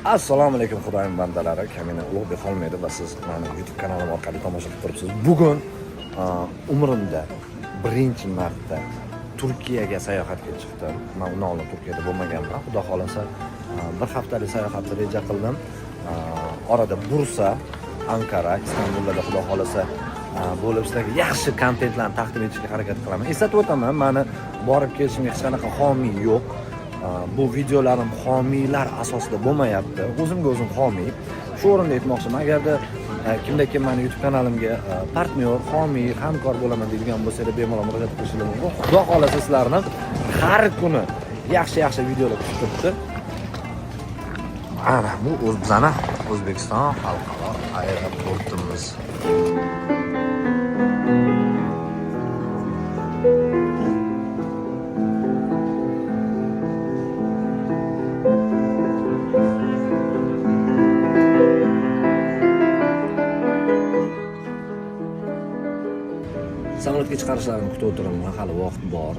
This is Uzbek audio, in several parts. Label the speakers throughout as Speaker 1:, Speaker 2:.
Speaker 1: Assalomu alaykum xudoyim bandalari, kamina ulug'bek Xolmedi va siz meni YouTube kanalim orqali tomosha qilib turibsiz. Bugun umrimda birinchi marta Turkiyaga sayohatga chiqdim. Men undan oldin Turkiyada bo'lmaganman. Xudo xolasa bir haftalik sayohatni reja qildim. Orada Bursa, Ankara, Istanbulda xudo xolasa bo'lib sizlarga yaxshi kontentlarni taqdim etishga harakat qilaman. Eslatib o'taman, meni borib kelishimga hech qanaqa homiy yo'q. Bu videolarim homiylar asosida bo'lmayapti. O'zimga o'zim homiy. Shu o'rinda aytmoqchiman, agarda kimda kim meni YouTube kanalimga partnyor, homiy, hamkor bo'laman deydigan bo'lsa-da bemalol murojaat qilishingiz mumkin. Xudo xolasa sizlarni har kuni yaxshi videolar kutib turibdi. Ana bu bizning O'zbekiston xalqaro aeroportimiz. Samolyotga chiqarishlarini kutib o'tiraman. Hali vaqt bor.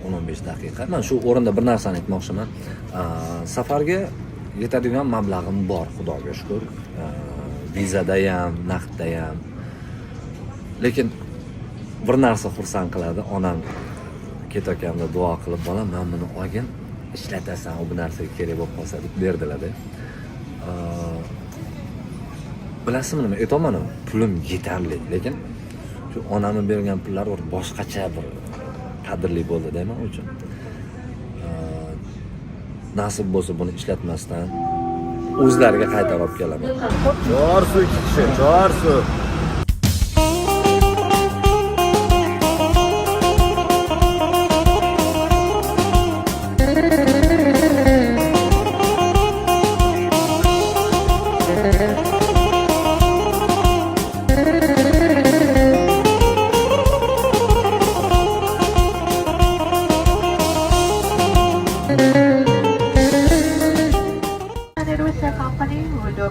Speaker 1: 10-15 daqiqa. Men shu o'rinda bir narsani aytmoqchiman. Safarga yetadigan mablag'im bor, Xudoga shukr. Vizada ham, naqdda ham. Lekin bir narsa xursand qiladi. Onam ketayotganda duo qilib, "Bolam, men buni olgin, ishlatasan, u bu narsaga kerak bo'lib qolsa" deb berdilar-da. Bilasizmi nima aytaman? Pulim yetarli, lekin onamni bergan pullar boshqacha bir qadrli bo'ldi deyman uchun. Nasib bo'lsa buni ishlatmasdan o'zlariga qaytarib olib kelaman. Chorsu ikki kishi, chorsu.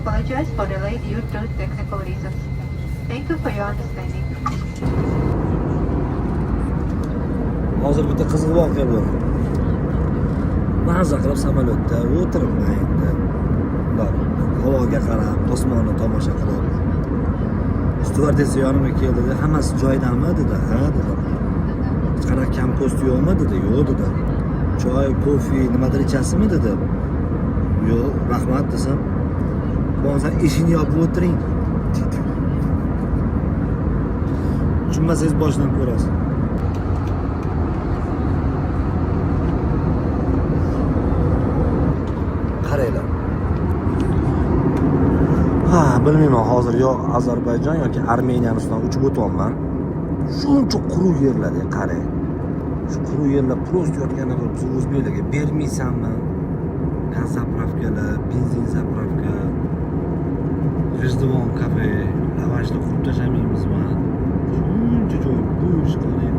Speaker 2: Apologize for delay due to technical reasons. Thank you for your understanding.
Speaker 1: Hozir bitta qiziq voqea bo'ldi. Maza qilib samolyotda o'tiribman endi. Havoga qarab, osmonni tomosha qilib. Stewardessa yonimga keldi-da, "Hammasi joyidami?" dedi. "Ha" dedim. "Hech qanaqa kam ko'st yo'qmi?" dedi. "Yo'q" dedi. "Choy, kofe, nimadir ichasizmi?" dedi. "Yo'q, rahmat" desam, "Bo'lmasa eshikni yopib o'tiring." Tushunmasangiz boshdan ko'rasiz. Qaranglar. Bilmayman, hozir yo Ozarbayjon yoki Armeniyani ustidan uchib o'tyapman. Shuncha quruq yerlar, qarang. Shu quruq yerlar prost yotgandan ko'ra biz o'zbeklarga bermaysanmi? Gaz zapravkalar, benzin zapravka, Rezdivon kafe, lavashni qurib tashlamaymizmi? Shuncha joy bo'sh qarang.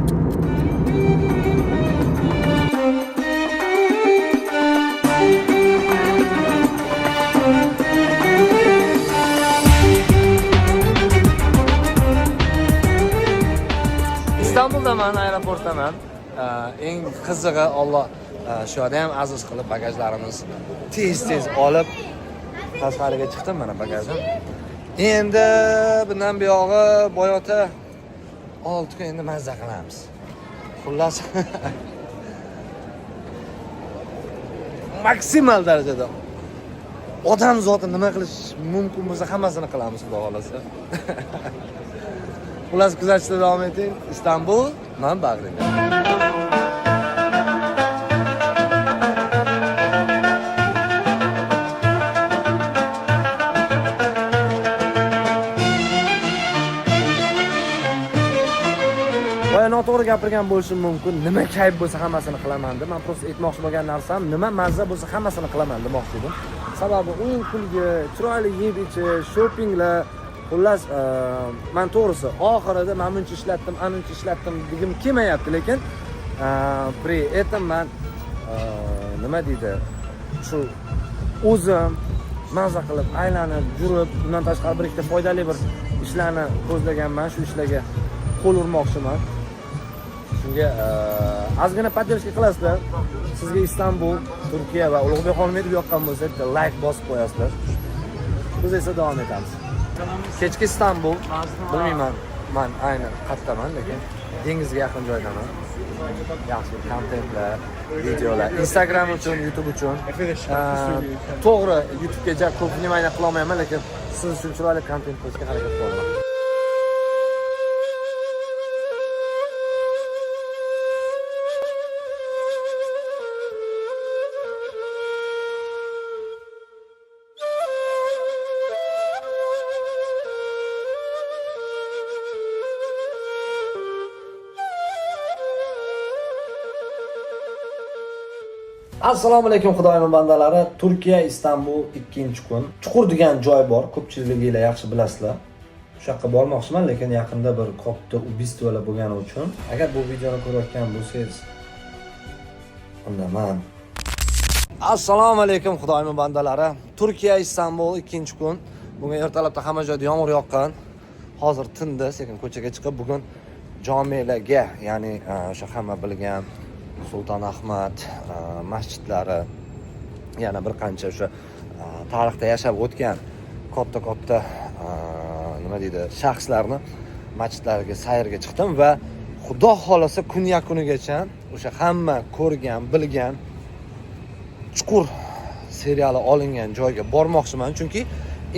Speaker 1: Istanbuldaman, aeroportdaman. Eng qizig'i, Alloh shu yerda ham aziz qilib bagajlarimiz tez olib tashqariga chiqdim, mana bagajim. Endi bundan buyog'i boyota 6 kun endi mazza qilamiz. Xullas maksimal darajada odam zoti nima qilish mumkin bo'lsa hammasini qilamiz, xudo xolasa. Xullas kuzatishda davom eting. Istanbul, men bag'ringda. Noto'g'ri gapirgan bo'lishim mumkin. Nima kayf bo'lsa hammasini qilaman deb. Men prosta aytmoqchi bo'lgan narsam, nima mazza bo'lsa hammasini qilaman demoqchi edim. Sababi o'yin kulgi, chiroyli yeb ichish, shoppinglar, xullas, men to'g'risi oxirida men buncha ishlatdim, anuncha ishlatdim degim kelmayapti, lekin pri etim men nima deydi? Shu o'zim mazza qilib, aylanib, yurib, undan tashqari bir ikkita foydali bir ishlarni ko'zlaganman, shu ishlarga qo'l urmoqchiman. Shunga ozgina podдержка qilasizlar. Sizga Istanbul, Turkiya va Ulug'bek Xolmedov yoqqan bo'lsa, like bosib qo'yasizlar. Biz esa davom etamiz. Kechki Istanbul, bilmayman, men aynan qayerdaman, lekin dengizga yaqin joydaman. Yaxshi kontentlar, videolar, Instagram uchun, YouTube uchun. To'g'ri, YouTube'ga ko'p vнимание qila olmayman, lekin siz uchun chiroyli kontent qilishga harakat qilaman. Assalomu alaykum xudoyim bandalari. Turkiya Istanbul 2-kun. Chuqur degan joy bor. Ko'pchiliginglar yaxshi bilasizlar. O'sha yoqqa bormoqchiman, lekin yaqinda bir katta ubistvolar bo'lgani uchun, agar bu videoni ko'rayotgan bo'lsangiz, unda men Assalomu alaykum xudoyim bandalari. Turkiya Istanbul 2-kun. Bugun ertalabda hamma joyda yomg'ir yoqqan. Hozir tindi, sekin ko'chaga chiqib bugun jomelarga, ya'ni o'sha hamma bilgan Sulton Ahmad masjidlari, yana bir qancha o'sha tarixda yashab o'tgan katta nima deydi, shaxslarni masjidlariga sayrga chiqdim va xudo xolasa kun yakunigacha o'sha hamma ko'rgan, bilgan Chuqur seriali olingan joyga bormoqchiman, chunki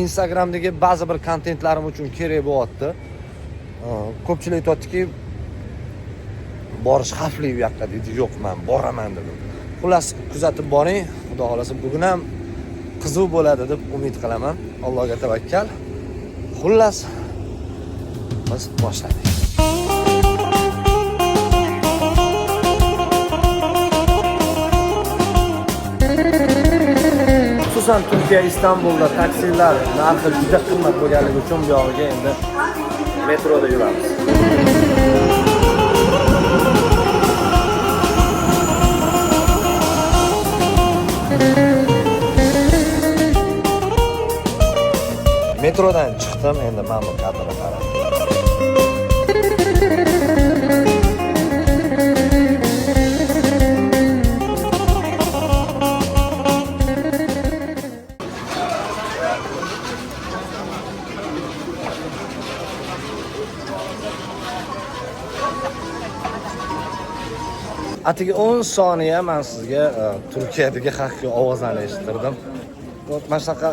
Speaker 1: Instagramdagi ba'zi bir kontentlarim uchun kerak bo'lyapti. Ko'pchilik aytayaptiki, borish xavfli bu yoqqa deydi. Yo'q, men boraman dedim. Xullas, kuzatib boring. Xudo xolasa bugun ham qiziq bo'ladi deb umid qilaman. Allohga tavakkal. Xullas, biz boshladik. Xususan Turkiya Istanbulda taksilar narxi juda qimmat bo'lganligi uchun bu yog'iga endi metroda yuramiz. Metrodan chiqdim, endi men bu kadrga qarab. Atigi 10 soniya men sizga Turkiyadagi haqiqiy ovozlarni eshittirdim. Mana shunaqa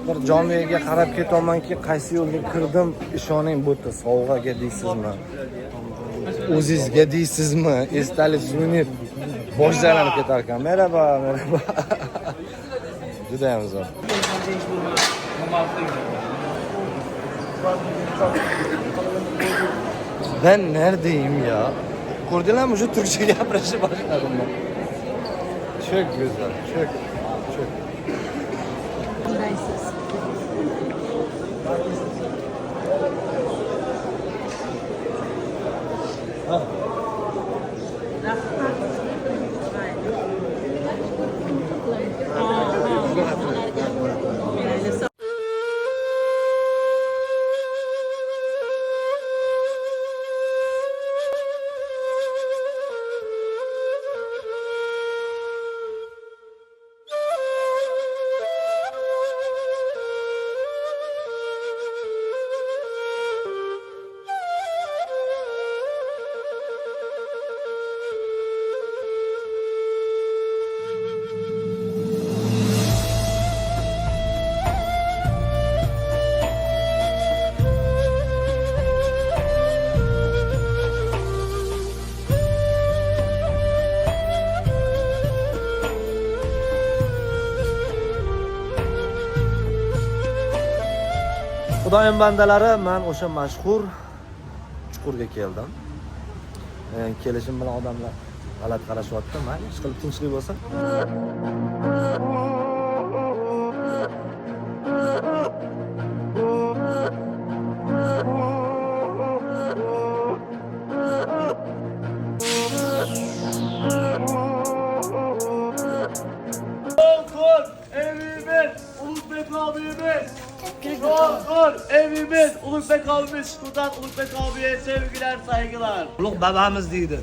Speaker 1: bir jomiyaga qarab ketamanki, qaysi yo'lga kirdim, ishoning bu yerda sovg'aga deysizmi, o'zingizga deysizmi, esdalik suvinib boshlanib ketar ekan. Merhaba. Juda ham zo'r. Ben neredeyim ya? Ko'rdinglarmi, shu turkcha gapirishni boshladim men. Çok güzel, çok. Xudoyim bandalari, men o'sha mashhur chuqurga keldim. Kelishim bilan odamlar g'alati qarashyapti. Men ish qilib tinchlik bo'lsa.
Speaker 3: Evimiz, Ulug'bek abimiz. Dur, evimiz Ulukbek abimiz, buradan Ulukbek abiye sevgiler, saygılar.
Speaker 4: Ulug' babamiz deydi.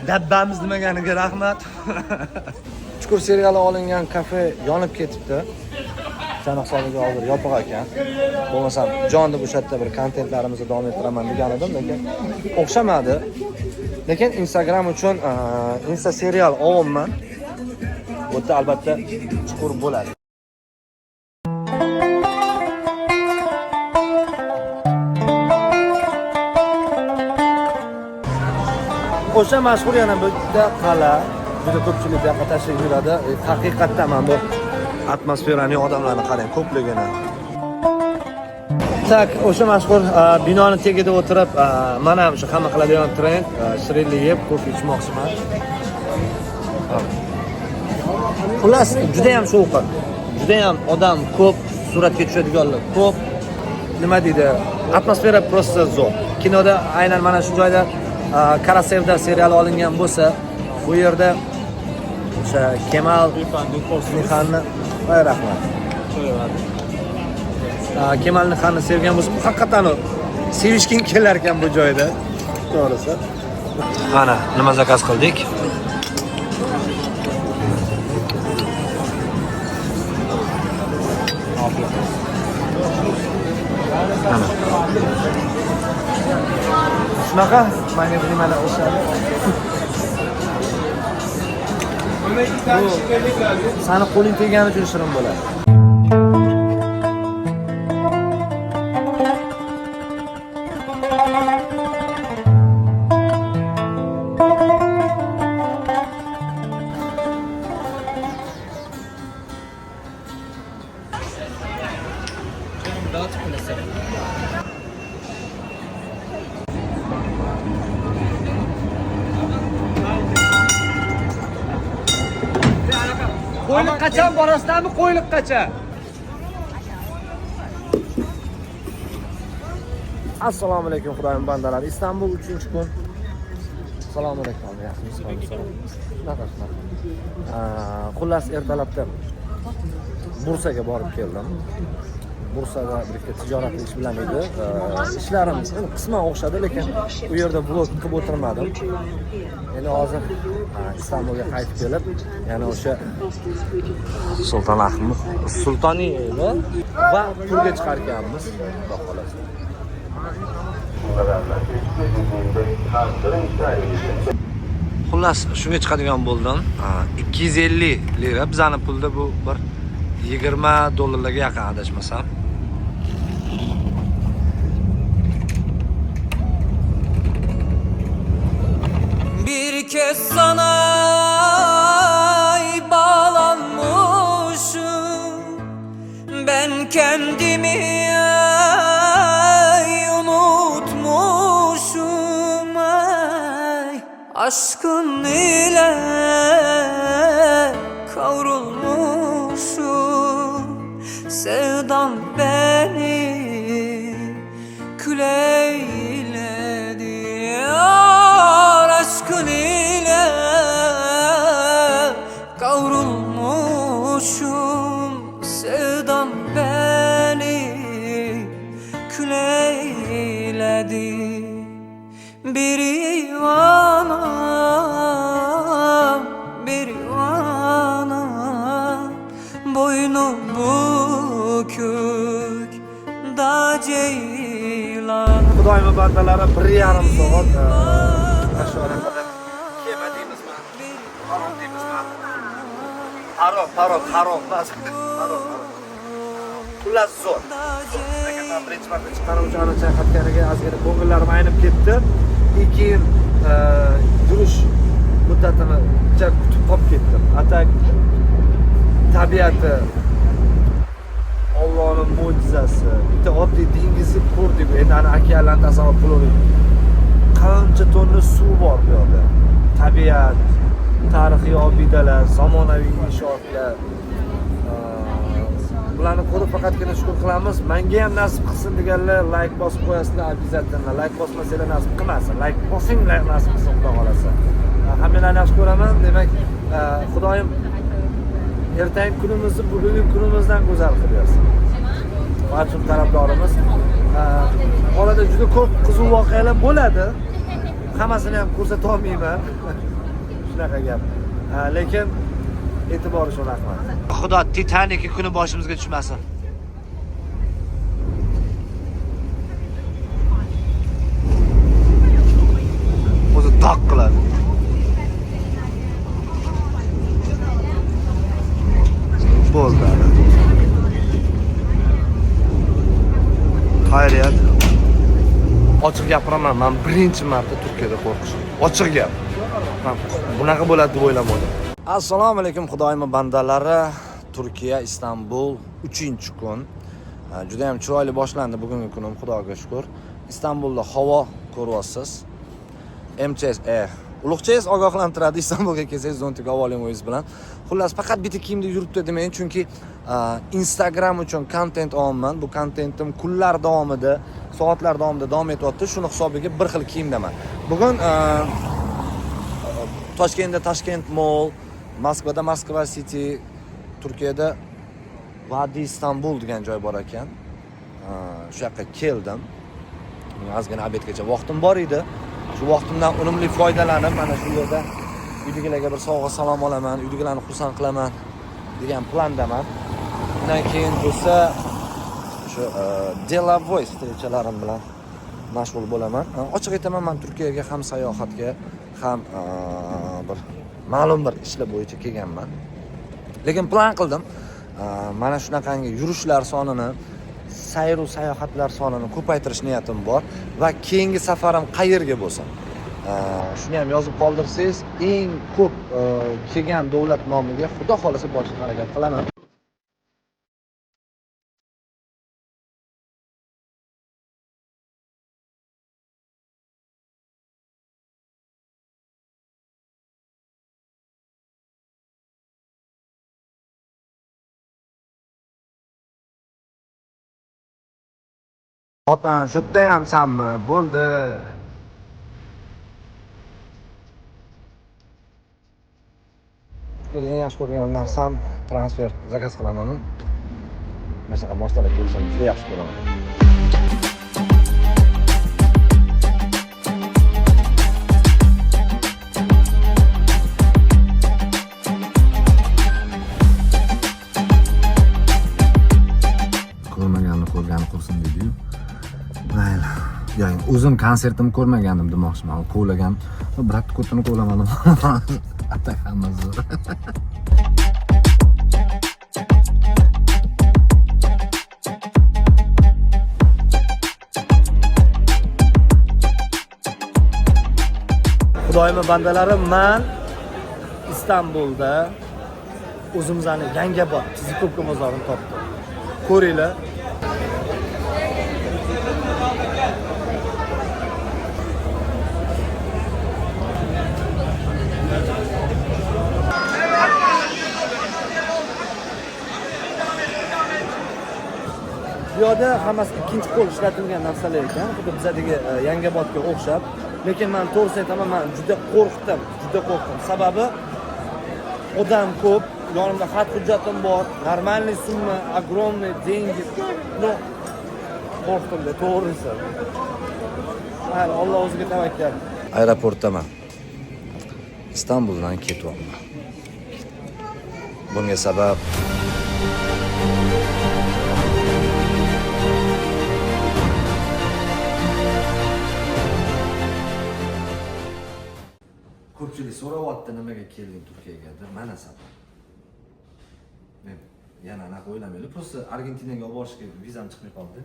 Speaker 4: Dabbamiz demaganiga rahmat.
Speaker 1: Chuqur seriali olingan kafe yonib ketibdi. Chanoq hisobiga hozir yopiq ekan. Bo'lmasam jon deb o'sha yerda bir kontentlarimizni davom ettiraman degan edim, lekin o'xshamadi. Lekin Instagram uchun Insta serial olyapman. Bu yerda albatta chuqur bo'ladi. O'sha mashhur yana bitta qal'a, juda ko'pchilik bu yoqqa tashrif buyuradi. Haqiqatdan mana bu atmosferani, odamlarni qarang, ko'pligini. Tak, o'sha mashhur binoni tagida o'tirib, mana ham shu hamma qiladigan trend, shirinlik yeb, ko'p ichmoqchiman. Xullas, juda ham shovqin. Juda ham odam ko'p, suratga tushadiganlar ko'p. Nima deydi? Atmosfera prosta zo'r. Kinoda aynan mana shu joyda Karasevda seriali olingan bo'lsa, bu yerda o'sha Kemal Nixonni rahmat. Kemal Nixonni sevgan bo'lsa, haqiqatan sevishging kelar ekan bu joyda. To'g'risi. Mana nima zakaz qildik? Shunaqa menga nimani o'shadi. Sani qo'ling tegani uchun shirin bo'ladi.
Speaker 4: Qo'yliq qachon borasizlarmi? Qo'yliq qachon?
Speaker 1: Assalomu alaykum xudoyim bandalar. Istanbul 3-kun. Assalomu alaykum. Yaxshimisiz? Xullas ertalabda Bursaga borib keldim. Bursada birga tijoratli ish bilan edi. Ishlarimiz qisman o'xshadi, lekin u yerda vlog qilib o'tirmadim. Endi hozir Istanbulga qaytib kelib, yana o'sha Sulton Ahmad Sultoniyni va turga chiqarganmiz, xudo xolasa. Xullas, shunga chiqadigan bo'ldim. 250 lira, bizani pulda bu bir $20 yaqin adashmasam.
Speaker 5: Bir kez sana bağlanmışım, ben kendimi unutmuşum. Aşkın ile kavrulmuşum, sevdan beni kül eyledi. Aşkın ile kavrulmuşum, sevdan beni kül eyledi. Bir ivanam, bir ivanam, boynu bükük da ceylan.
Speaker 1: Xudoyim bandalari 1,5 soat aşağıya kadar kema deymizmi? Harom deymizmi? Harom. Xullas zo'r. Lekin men birinchi marta chiqqanim uchun ana chayqatganiga ozgina ko'ngillarim aynib ketdi. Keyin yurish muddatini kutib qolib ketdim. Atak tabiati, Allohning mo'jizasi, bitta oddiy dengizni ko'rdik. Endi ana okeanlarni tasavvur qilaylik. Qancha tonna suv bor bu yerda. Tabiat, tarixiy obidalar, zamonaviy inshootlar. Bularni ko'rib faqatgina shukr qilamiz. Menga ham nasib qilsin deganlar like bosib qo'yasizlar, обязательно. Like bosmasanglar nasib qilmasin. Like bosinglar, nasib qilsin xudo xolasa. Hammalarni yaxshi ko'raman. Demak, Xudoyim ertangi kunimizni bugungi kunimizdan go'zal qilib bersin. Barcha tarafdorimiz. Orada juda ko'p qiziq voqealar bo'ladi. Hammasini ham ko'rsata olmayman. Shunaqa gap. Lekin e'tibor uchun rahmat. Xudo Titanik kuni boshimizga tushmasin. O'zi doq qiladi. Bo'ldi. Xayriyat. Ochiq gapiraman, men birinchi marta Turkiyada qo'rqishim. Ochiq gap. Men bunaqa bo'ladi deb o'ylamadim. Assalomu alaykum xudoyim bandalari. Turkiya, Istanbul 3-kun. Juda ham chiroyli boshlandi bugungi kunim, Xudoga shukr. Istanbulda havo ko'ryapsiz. MCS Ulug'chayez ogohlantiradi, Istanbulga kelsangiz zontik avolingiz bilan. Xullas faqat bitta kiyimda yuribdi demayman, chunki Instagram uchun kontent olaman. Bu kontentim kunlar davomida, soatlar davomida davom etyapti. Shuni hisobiga bir xil kiyimdaman. Bugun Toshkentda Toshkent Mall, Moskvada Moskva City, Turkiyada Vadi Istanbul degan joy bor ekan. Shu yoqqa keldim. Ozgina obedgacha vaqtim bor edi. Shu vaqtimdan unumli foydalanib, mana shu yerda uydagilarga bir sovg'a salom olaman, uydagilarni xursand qilaman degan plandaman. Undan keyin bo'lsa shu Delavoy strechalarim bilan mashg'ul bo'laman. Ochiq aytaman, men Turkiyaga ham sayohatga, ham bir ma'lum bir ishlar bo'yicha kelganman. Lekin plan qildim. Mana shunaqangi yurishlar sonini, sayr-u sayohatlar sonini ko'paytirish niyatim bor va keyingi safarim qayerga bo'lsin. Shuni ham yozib qoldirsangiz, eng ko'p kelgan davlat nomiga Xudo xolasa borishga harakat qilaman. Otan, shutda ham sanmi? Bo'ldi. Eng yaxshi ko'rgan narsam transfer zakaz qilaman. Masalan, mostalar kelsa, juda yaxshi ko'raman. Ko'rmaganni ko'rgani qilsin dedi-yu. Mayli. Ya'ni o'zim konsertimni ko'rmagandim demoqchiman. Qo'lagan, brat ko'tini qo'lamadim. Atak hammasi. Xudoyim bandalarim, men Istanbulda o'zimizning Yangiobod Tizikopka bozorini topdim. Ko'ringlar. Bu yerda hammasi ikkinchi qo'l ishlatilgan narsalar ekan, xuddi bizdagi Yangiobodga o'xshab. Lekin men to'g'risi aytaman, men juda qo'rqdim. Sababi odam ko'p, yonimda xat hujjatim bor, normalniy summa, огромный деньги. No, qo'rqdim-da, to'g'risi. Mayli, Alloh o'ziga tavakkal. Aeroportdaman. Istanbuldan ketyapman. Bunga sabab ko'pchilik so'rayapti, nimaga kelding Turkiyaga deb. Mana sabab. Men yana anaqa o'ylamaylik, просто Argentinaga olib borishga vizam chiqmay qoldi.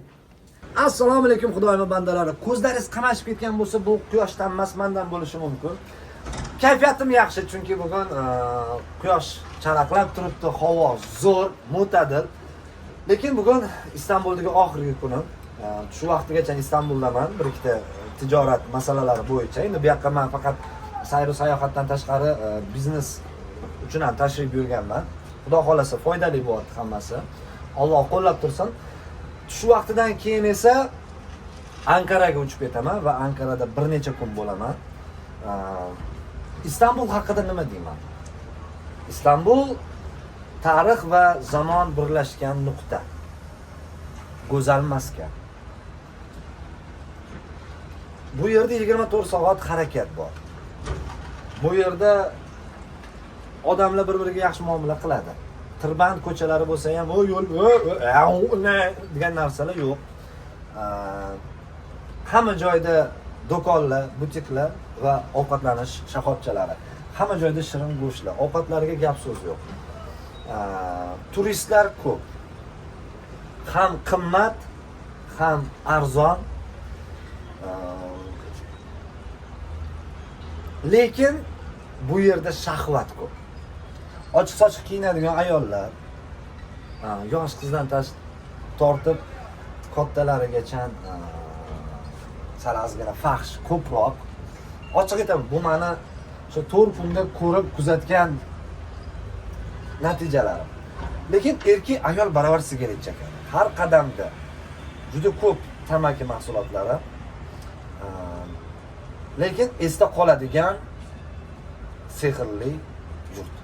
Speaker 1: Assalomu alaykum xudoyim bandalari. Ko'zlaringiz qamashib ketgan bo'lsa, bu quyoshdan emas, mendan bo'lishi mumkin. Kayfiyatim yaxshi, chunki bugun quyosh charaqlab turibdi, havo zo'r, mo'tadil. Lekin bugun Istanbuldagi oxirgi kunim. Shu vaqtgacha Istanbuldaman, bir ikkita tijorat masalalari bo'yicha. Endi bu yoqqa men faqat sayr va sayohatdan tashqari biznes uchun ham tashrif buyurganman. Xudo xolasa foydali bo'ladi hammasi. Alloh qo'llab tursin. Shu vaqtidan keyin esa Ankaraga uchib ketaman va Ankarada bir necha kun bo'laman. Istanbul haqida nima deyman? Istanbul tarix va zamon birlashgan nuqta. go'zal maskan. Bu yerda 24 soat harakat bor. Bu yerda odamlar bir-biriga yaxshi muomala qiladi. Tirband ko'chalari bo'lsa ham, o yo'l, degan narsalar yo'q. Hamma joyda do'konlar, butiklar va ovqatlanish shoxobchalari. Hamma joyda shirin go'shtlar, ovqatlarga gap so'z yo'q. Turistlar ko'p. Ham qimmat, ham arzon. Lekin bu yerda shahvat ko'p. Ochiq-sochiq kiyinadigan ayollar, yosh qizdan tortib kattalarigacha sal ozgina fahsh ko'proq. Ochiq aytaman, bu meni o'sha 4 kunda ko'rib kuzatgan natijalari. Lekin erkak ayol barobar sigaret chekadi. Har qadamda juda ko'p tamaki mahsulotlari. Lekin esda qoladigan sehrli yurt.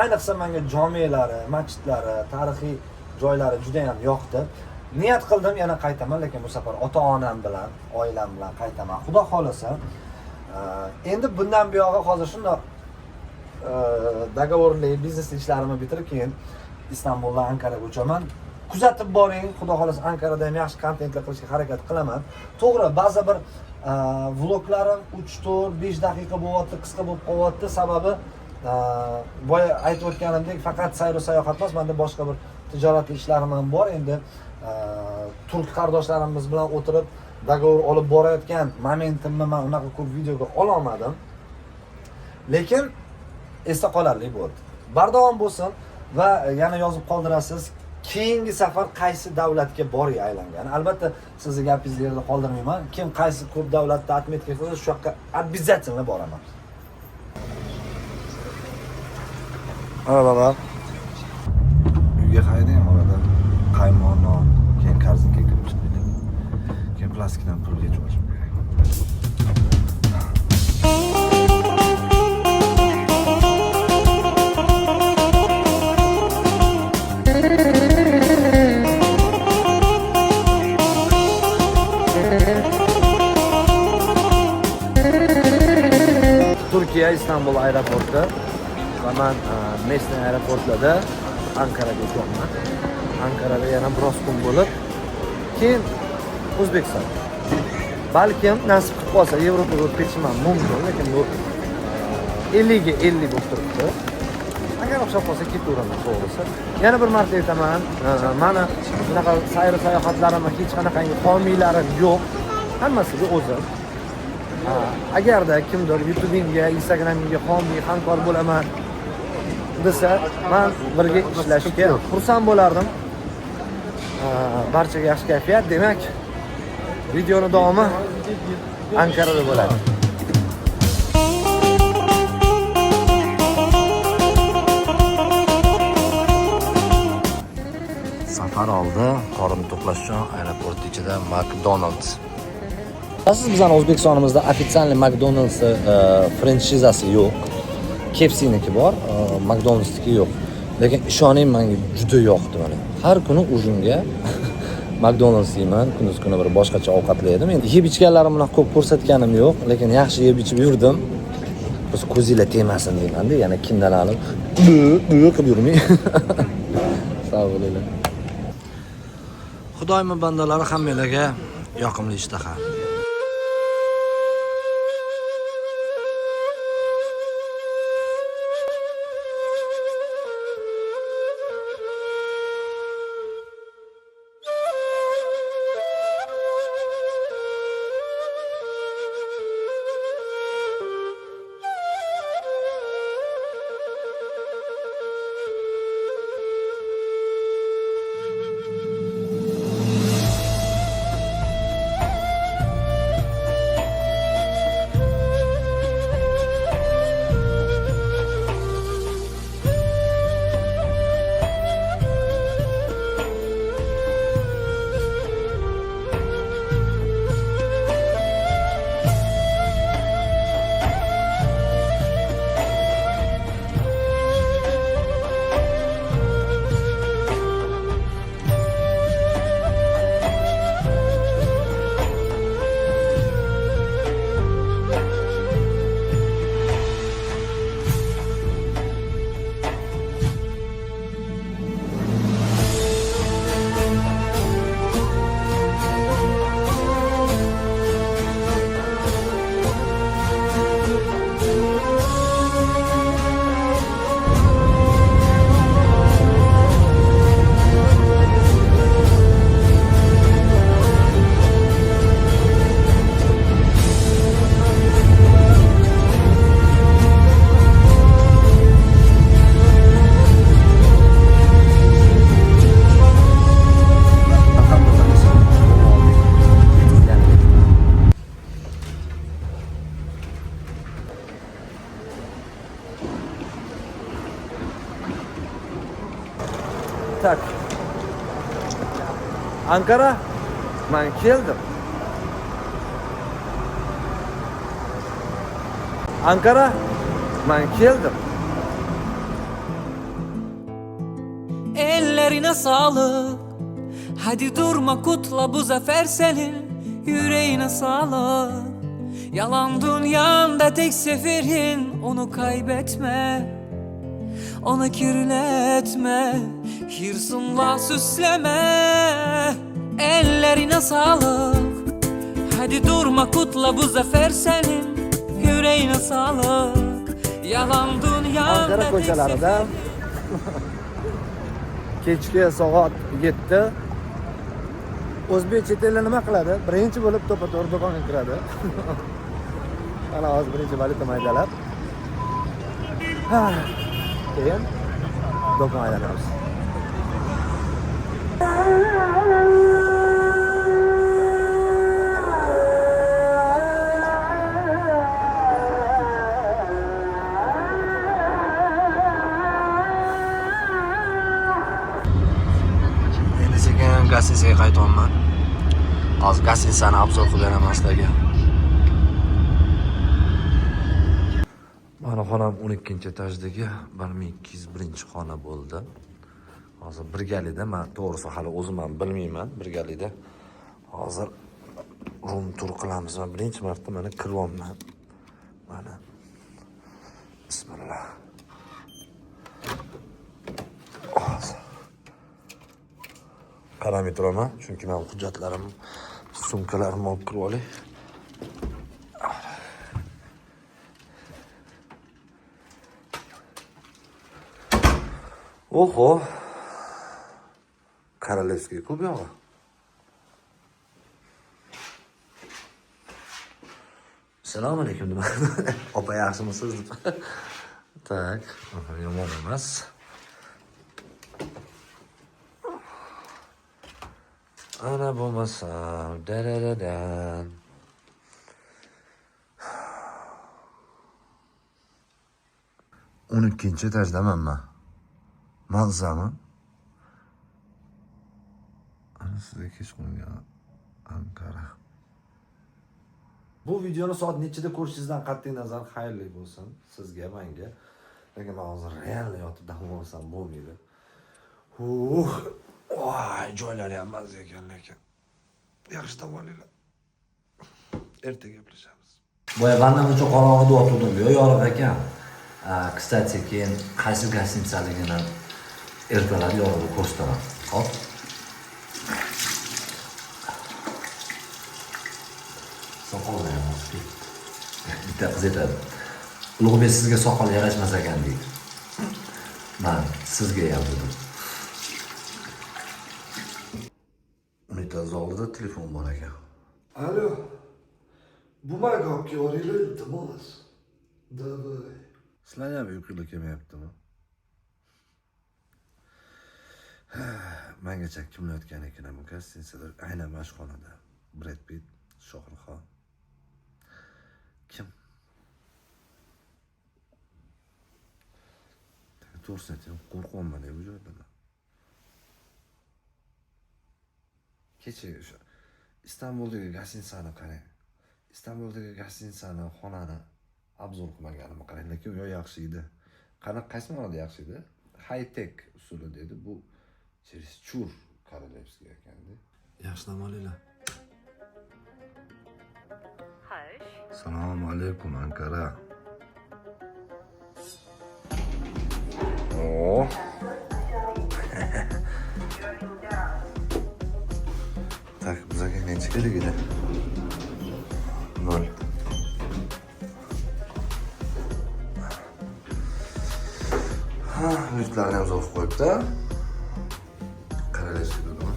Speaker 1: Ayniqsa menga jomilari, masjidlari, tarixiy joylari juda ham yoqdi. Niyat qildim yana qaytaman, lekin bu safar ota-onam bilan, oilam bilan qaytaman. Xudo xolasa. Endi bundan buyog'i hozir shunday dogovorli biznes ishlarimni bitirib keyin Istanbuldan Anqaraga uchaman. Kuzatib boring, xudo xolasa Anqarada ham yaxshi kontentlar qilishga harakat qilaman. To'g'ri, ba'zi bir vloglarim 3-4-5 daqiqa bo'lyapti, qisqa bo'lib qolyapti. Sababi boya aytib o'tganimdek, faqat sayr sayohat emas, menda boshqa bir tijorat ishlarim ham bor. Endi turk qardoshlarimiz bilan o'tirib dogovor olib borayotgan momentimni men unaqa ko'p videoga ola olmadim. Lekin esda qolarli bo'ldi. Bardavom bo'lsin va yana yozib qoldirasiz. Keyingi safar qaysi davlatga boriy aylangan. Albatta sizni gapingizni yerda qoldirmayman. Kim qaysi ko'p davlatda atmetga qilsa, shu yoqqa обязательно boraman. Ana baba. Uyga haydayam orada qaymoq non, keyin korzinka kirib chiqdik. Keyin plastikdan pulga jo'nashim kerak. Turkiya Istanbul aeroporti va men Mesne aeroportida Anqaraga uchaman. Anqarada yana biroz kun bo'lib, keyin O'zbekiston. Balkim nasib qilib qolsa Yevropaga o'tib ketishim mumkin, lekin bu 50 ga 50 bo'lib turibdi. Agar o'xshab qolsa ketaveraman to'g'risi. Yana bir marta aytaman, mana bunaqa sayr sayohatlarimga hech qanaqangi homiylarim yo'q. Hammasiga o'zim. Agarda kimdir YouTube'imga, Instagram'imga homiy, hamkor bo'laman desa, men birga ishlashga xursand bo'lardim. Barchaga yaxshi kayfiyat. Demak, videoning davomi Anqarada bo'ladi. Safar oldi, qorin to'qlash uchun aeroport ichida McDonald's. Siz bizning O'zbekistonimizda ofitsialniy McDonald's franshizasi yo'q. KFC'niki bor, McDonald'sniki yo'q. Lekin ishoning, menga juda yoqdi mana. Har kuni ujunga McDonald's yeyman, kuni bir boshqacha ovqatlar yedim. Endi yeb ichganlarim bilan ko'p ko'rsatganim yo'q, lekin yaxshi yeb ichib yurdim. Biz ko'zinglar tegmasin deyman-da, yana kindalanib, qilib yurmang. Sog' bo'linglar. Xudoyim bandalari hammalarga yoqimli ishtaha. Tak. Ankara. Men keldim. Ankara. Men keldim.
Speaker 5: Ellerine sağlık. Hadi durma, kutla bu zafer senin. Yüreğine sağlık. Yalan dünyanda tek seferin, onu kaybetme. Onu kirletme, hırsınla süsleme. Ellerine sağlık. Hadi durma, kutla bu zafer senin. Yüreğine sağlık. Yalan dünyada
Speaker 1: Ankara
Speaker 5: tek
Speaker 1: ko'chalarida kechki soat 7 o'zbek chet elda nima qiladi? Birinchi bo'lib to'pa-to'g'ri do'konga kiradi. Ana hozir birinchi valyuta maydalab. Keyin do'kon aylanamiz. Endi sekin gostinitsaga qaytyapman. Hozir gostinitsani obzor qilib beraman sizlarga. Mana xonam 12-etajdagi 1201-xona bo'ldi. Hozir birgalikda, men to'g'risi hali o'zim ham bilmayman, birgalikda hozir room tur qilamiz. Men birinchi marta mana kiryapman. Mana. Bismillah. Hozir qaramay turaman, chunki men hujjatlarim, sumkalarimni olib kirib olay. Oho. Korolevskiy klub yo'q. Assalomu alaykum deb. Opa yaxshimisiz deb. Tak, yomon emas. Ana bo'lmasa, da-da-da-dan. O'n ikkinchi etajdaman men. Manzami? Ana sizga kechqurunga Ankara. Bu videoni soat nechida ko'rishingizdan qat'iy nazar xayrli bo'lsin sizga, menga. Lekin men hozir real yotib dam olsam bo'lmaydi. Voy, joylari ham mazza ekan lekin. Yaxshi dam olinglar. Ertaga gaplashamiz.
Speaker 6: Boya vannani uchun qorong'ida o'tirdim. Yorug' ekan. Kstati, keyin qaysi gostinitsaligini ertalab yorug'ida ko'rsataman. Hop. Soqollar ham o'sib. Bitta qiz aytadi. Ulug'bek sizga soqol yarashmas ekan deydi. Men sizga ham dedim.
Speaker 1: Unitaz oldida telefon bor ekan. Alo. Bu magobga oringlar iltimos. Davay. Sizlar ham uyquga kelmayaptimi? Mengacha kimlar o'tgan ekan bu gostinitsada, aynan mashxonada. Brad Pitt, Shohruxxon. Kim? To'g'risini aytsam, qo'rqyapman bu joyda. Kecha o'sha Istanbuldagi gostinitsani qarang. Istanbuldagi gostinitsani xonani obzor qilmaganimni qarang, lekin u yaxshi edi. Qaysi ma'noda yaxshi edi? High-tech usulida edi. Bu чересчур korolevskiy ekanda. Yaxshi dam olinglar. Assalomu alaykum Ankara. Oh. Tak, bizga necha kerak edi? 0. Yurtlarni ham zo'r qo'yibdi. Qaralashib turibman.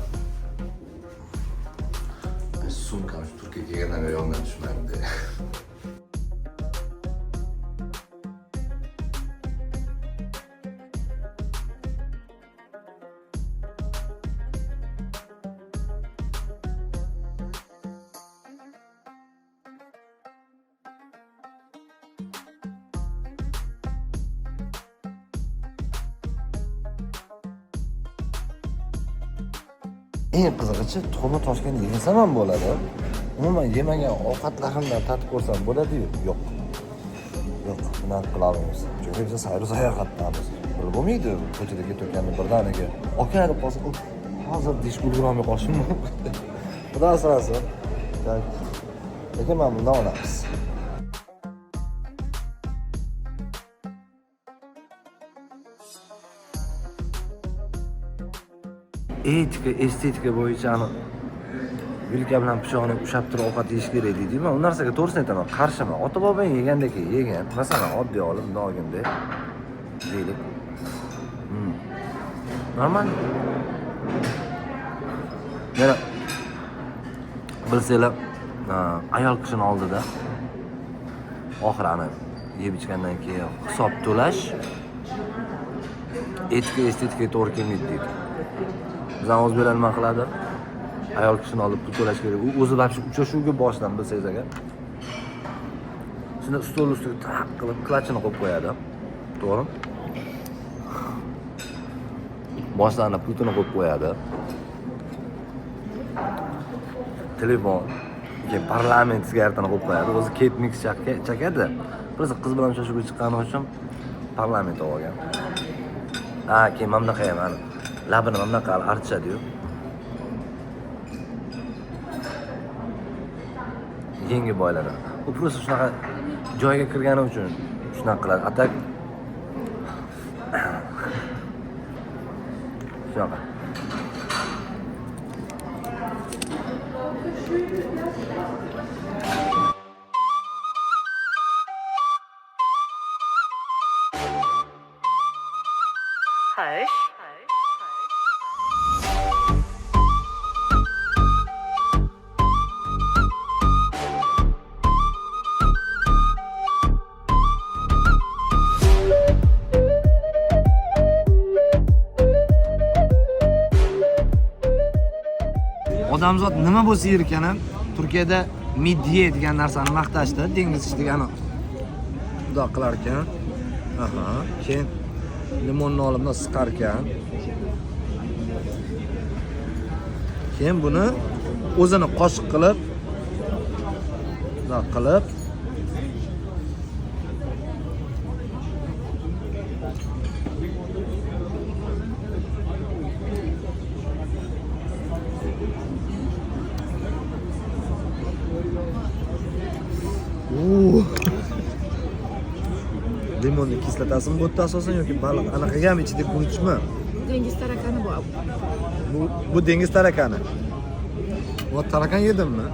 Speaker 1: Sumkam shu Turkiyaga kelgandan yondan tushmadi. eng qizig'ichi tuxumni Toshkentda yesam ham bo'ladi. Umuman yemagan ovqatlarimdan tatib ko'rsam bo'ladi-yu. Yo'q. Yo'q, bunaqa qila olmaymiz. Chunki biz sayr sayohatdamiz. Bo'lib bo'lmaydi. Ko'chada ketayotganda birdaniga aka deb qolsa, hozir dish ulgurolmay qolishim mumkin. Xudo asrasin. Lekin men bundan olamiz. Etika, estetika bo'yicha vilka bilan pichoqni ushlab turib ovqat yeyish kerak deydi. Men u narsaga to'g'risini aytaman, qarshiman. Ota-bobong yegandek yegan. Masalan, oddiy olib, bunday olganda deylik. Normal. Yana bilsanglar, ayol kishini oldida oxir ana yeb ichgandan keyin hisob to'lash etika, estetikaga to'g'ri kelmaydi deydi. Bizning o'zbeklar nima qiladi? Ayol kishini olib pul to'lash kerak. U o'zi vaqti uchrashuvga boshidan bilsangiz agar. Shuni stol ustiga taq qilib klachini qo'yib qo'yadi. To'g'rimi? Boshlarına pultini qo'yib qo'yadi. Telefon, keyin parlament sigaretini qo'yib qo'yadi. O'zi Kate Mix chakadi. Biz qiz bilan uchrashuvga chiqqanim uchun parlament olgan. Keyin mana bunaqa ham labini mana bunaqa artishadi-yu. Yengi boyladi. U просто shunaqa joyga kirgani uchun shunaqa qiladi. Atak shunaqa.
Speaker 4: Odamzod nima bo'lsa yer ekan, Turkiyada midye degan narsani maqtashdi, dengiz ichidagani. Xudo qilar ekan. Keyin limonni olib bunday siqar ekan. Keyin buni o'zini qoshiq qilib bunday qilib limonni kislotasimi bo'tdi asosan yoki baliq anaqagami ichida guruchmi?
Speaker 7: Dengiz tarakani bu.
Speaker 4: Bu dengiz tarakani. Bu tarakan yedimmi?